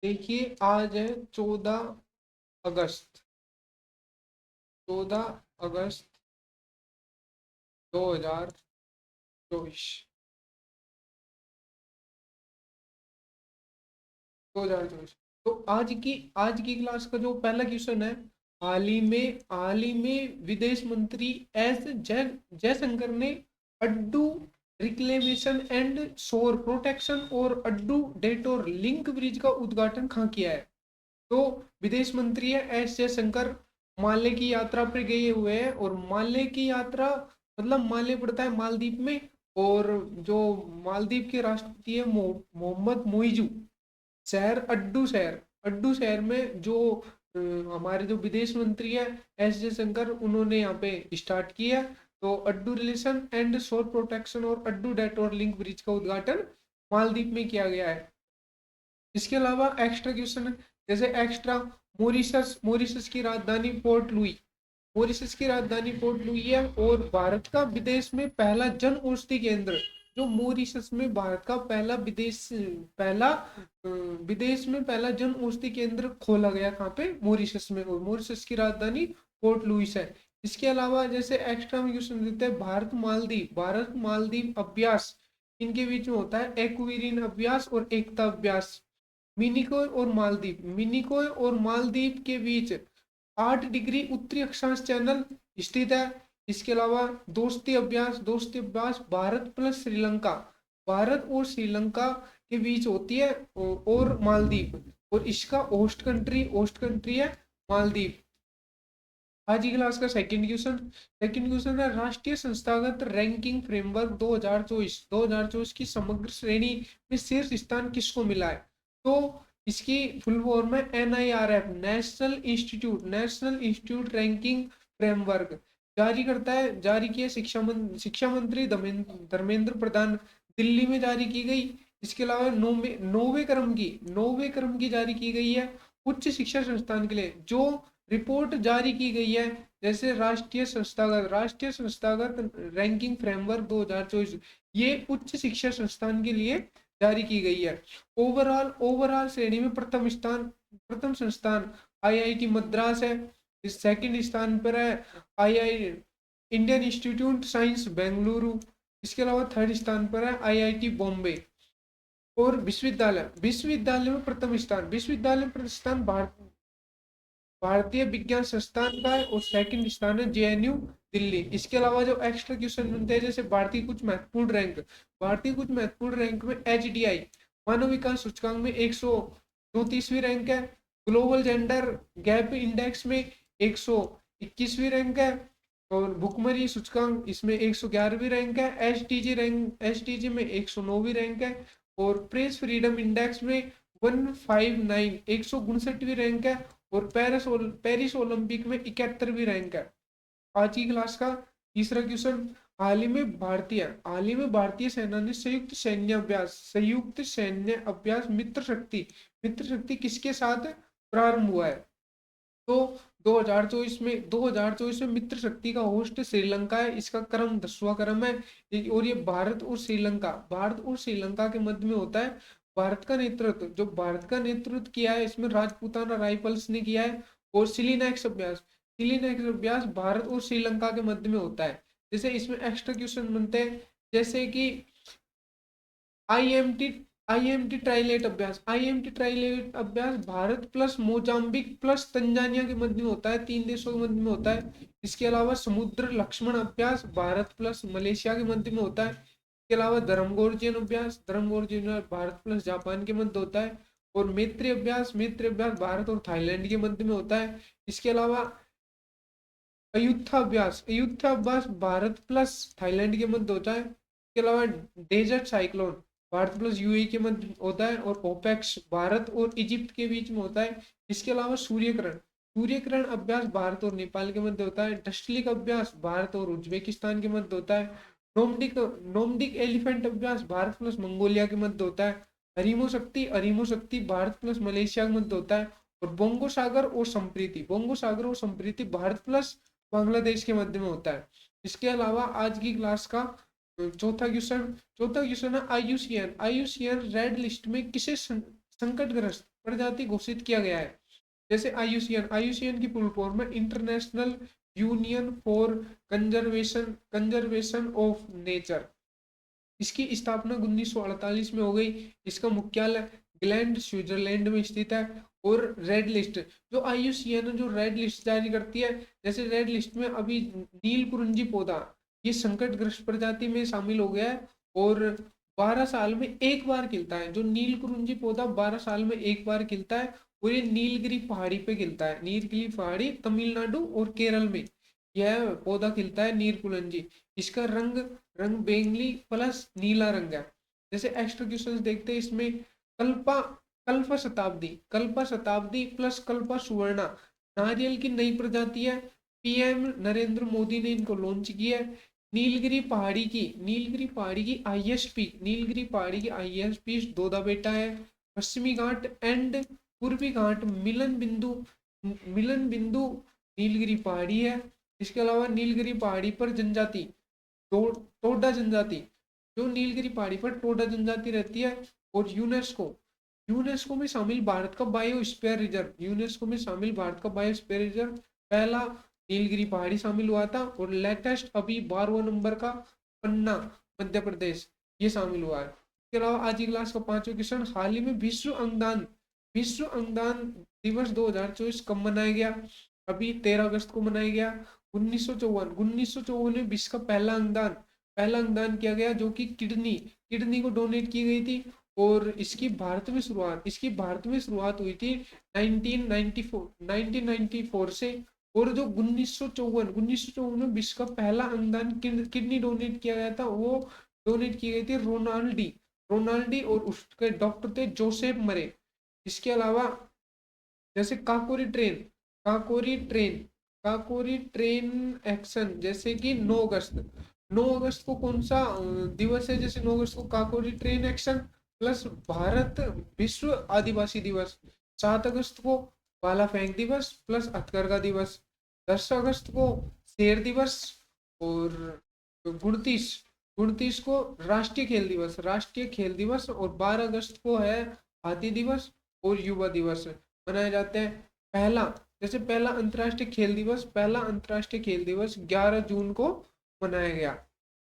देखिए आज है 14 अगस्त। 14 अगस्त 2024। 2024। तो आज की क्लास का जो पहला क्वेश्चन है, हाल ही में विदेश मंत्री एस जयशंकर ने अड्डू रिक्लेमेशन एंड शोर प्रोटेक्शन और अड्डू डेटोर लिंक ब्रिज का उद्घाटन कहाँ किया है? तो विदेश मंत्री है एस जयशंकर, माले की यात्रा पर गए हुए हैं। और माले की यात्रा मतलब माले पड़ता है मालदीव में। और जो मालदीव के राष्ट्रपति है मोहम्मद मोइजू, शहर में जो हमारे जो विदेश मंत्री है एस जयशंकर, उन्होंने यहाँ पे स्टार्ट किया। तो अड्डू रिलेशन एंड शोर प्रोटेक्शन और अड्डू डेटोर लिंक ब्रिज का उद्घाटन मालदीव में किया गया है। इसके अलावा एक्स्ट्रा क्वेश्चन है, जैसे एक्स्ट्रा, मॉरिशस की राजधानी पोर्ट लुई। मॉरिशस की राजधानी पोर्ट लुई है। और भारत का विदेश में पहला जन औषधि केंद्र, जो मॉरिशस में भारत का विदेश में पहला जन औषधि केंद्र खोला गया कहाँ पे? मॉरिशस में। और मॉरिशस की राजधानी पोर्ट लुइस है। इसके अलावा जैसे एक्स्ट्रा में क्वेश्चन देते हैं, भारत मालदीव अभ्यास, इनके बीच में होता है एक्विरिन अभ्यास और एकता अभ्यास। मिनिकोय और मालदीव के बीच 8 डिग्री उत्तरी अक्षांश चैनल स्थित है। इसके अलावा दोस्ती अभ्यास भारत और श्रीलंका के बीच होती है। और मालदीव, और इसका होस्ट कंट्री है मालदीव। आज की क्लास का सेकंड क्वेश्चन है, राष्ट्रीय संस्थागत रैंकिंग फ्रेमवर्क 2024 की समग्र श्रेणी में शीर्ष स्थान किसको मिला है? तो इसकी फुल फॉर्म है NIRF, national institute ranking framework. जारी किया शिक्षा मंत्री धर्मेंद्र प्रधान, दिल्ली में जारी की गई। इसके अलावा नौवे क्रम की जारी की गई है उच्च शिक्षा संस्थान के लिए। जो रिपोर्ट जारी की गई है, जैसे राष्ट्रीय संस्थागत रैंकिंग फ्रेमवर्क 2024, ये उच्च शिक्षा संस्थान के लिए जारी की गई है। ओवरऑल श्रेणी में प्रथम संस्थान IIT मद्रास है। इस सेकंड स्थान पर है आई इंडियन इंस्टीट्यूट साइंस बेंगलुरु। इसके अलावा थर्ड स्थान पर है IIT बॉम्बे। और विश्वविद्यालय में प्रथम स्थान, भारतीय विज्ञान संस्थान का है। और सेकंड स्थान है JNU दिल्ली। इसके अलावा जो एक्स्ट्रा क्वेश्चन बनते हैं, जैसे भारतीय कुछ महत्वपूर्ण रैंक में HDI मानव विकास सूचकांक में 134वीं रैंक है। ग्लोबल जेंडर गैप इंडेक्स में 121वीं रैंक है। और भुखमरी सूचकांक इसमें 111वीं रैंक है। एसटीजी में 109वीं रैंक है। और प्रेस फ्रीडम इंडेक्स में 159वीं रैंक है। और पेरिस ओलंपिक में 71वीं रैंक है। आज की क्लास का तीसरा क्वेश्चन, हाल ही में भारतीय सेना ने संयुक्त सैन्य अभ्यास मित्र शक्ति किसके साथ प्रारंभ हुआ है? तो 2024 में मित्र शक्ति का होस्ट श्रीलंका है। इसका क्रम 10वां क्रम है। और ये भारत और श्रीलंका के मध्य में होता है। भारत का नेतृत्व किया है इसमें राजपूताना राइफल्स ने किया है। और सिलीनैक्स अभ्यास भारत और श्रीलंका के मध्य में होता है। जैसे इसमें एक्स्ट्रा क्वेश्चन बनते हैं, जैसे कि आईएमटी आईएमटी ट्राइलेट अभ्यास Bharat plus Mozambique plus Tanzania के मध्य में होता है, 3 देशों के मध्य में होता है। इसके अलावा समुद्र लक्ष्मण अभ्यास भारत प्लस मलेशिया के मध्य में होता है। इसके अलावा धर्मगोर्जियन भारत प्लस जापान के मध्य होता है। और मैत्री अभ्यास भारत और थाईलैंड के मध्य में होता है। इसके अलावा अयुद्धाभ्यास भारत प्लस थाईलैंड के मध्य होता है। इसके अलावा desert cyclone Bharat plus UAE के मध्य होता है। और ओपेक्स भारत और इजिप्ट के बीच में होता है। इसके अलावा सूर्यग्रहण अभ्यास भारत और नेपाल के मध्य होता है। डस्टलिक अभ्यास भारत और उज्बेकिस्तान के मध्य होता है। नोमडिक एलिफेंट अभ्यास भारत प्लस मंगोलिया के मध्य होता है। अरिमो शक्ति भारत प्लस मलेशिया के मध्य होता है। और बोंगो सागर और संप्रीति भारत प्लस बांग्लादेश के मध्य में होता है। इसके अलावा आज की क्लास का चौथा क्वेश्चन है, IUCN रेड लिस्ट में किसे संकटग्रस्त प्रजाति घोषित किया गया है। जैसे आईयूसीएन, आईयूसीएन की फुल फॉर्म है international union for conservation conservation of nature. इसकी स्थापना 1948 में हो गई। इसका मुख्यालय ग्लैंड स्विट्जरलैंड में स्थित है। और रेड लिस्ट, जो आईयूसीएन जो रेड लिस्ट जारी करती है, जैसे रेड लिस्ट में अभी नील कुरुंजी पौधा ये संकटग्रस्त प्रजाति में शामिल हो गया है। और 12 साल में एक बार खिलता है, जो नील कुरुंजी पौधा 12 साल में एक बार खिलता है। और ये नीलगिरी पहाड़ी पे खिलता है, नीलगिरी पहाड़ी तमिलनाडु और केरल में यह पौधा खिलता है नील कुरुंजी। इसका रंग रंग बैंगनी प्लस नीला रंग है। जैसे एक्स्ट्रा क्वेश्चन देखते हैं इसमें, कल्पा कल्पा शताब्दी प्लस कल्पा सुवर्णा नारियल की नई प्रजाति है। पीएम नरेंद्र मोदी ने इनको लॉन्च किया है। नीलगिरी पहाड़ी की आईएसपी, नीलगिरी पहाड़ी की आईएसपी दोदा बेटा है। पश्चिमी घाट एंड पूर्वी घाट मिलन बिंदु नीलगिरी पहाड़ी है। इसके अलावा नीलगिरी पहाड़ी पर जनजाति टोडा जनजाति, जो नीलगिरी पहाड़ी पर टोडा जनजाति रहती है। और यूनेस्को यूनेस्को में शामिल भारत का बायोस्फीयर रिजर्व, यूनेस्को में शामिल भारत का बायोस्फीयर रिजर्व पहला नीलगिरी पहाड़ी शामिल हुआ था। और लेटेस्ट अभी 12वां नंबर का पन्ना मध्य प्रदेश ये शामिल हुआ है। इसके अलावा आज की क्लास का 5वां क्वेश्चन, हाल ही में विश्व अंगदान दिवस 2024 कब मनाया गया? अभी 13 अगस्त को मनाया गया। 1954 में विश्व का पहला अंगदान किया गया, जो कि किडनी को डोनेट की गई थी। और इसकी भारत में शुरुआत हुई थी 1994 से। और जो 1954 में विश्व का पहला अंगदान किडनी डोनेट किया गया था, वो डोनेट की गई थी रोनाल्डी और उसके डॉक्टर थे जोसेफ मरे। इसके अलावा जैसे काकोरी ट्रेन एक्शन, जैसे कि 9 अगस्त को कौन सा दिवस है? जैसे 9 अगस्त को Kakori train action plus Bharat विश्व आदिवासी दिवस। 7 अगस्त को भाला फेंक दिवस प्लस हथकरघा दिवस। 10 अगस्त को शेर दिवस। और 29 को राष्ट्रीय खेल दिवस। और 12 अगस्त को है हाथी दिवस और युवा दिवस मनाए जाते हैं। पहला अंतर्राष्ट्रीय खेल दिवस 11 जून को मनाया गया।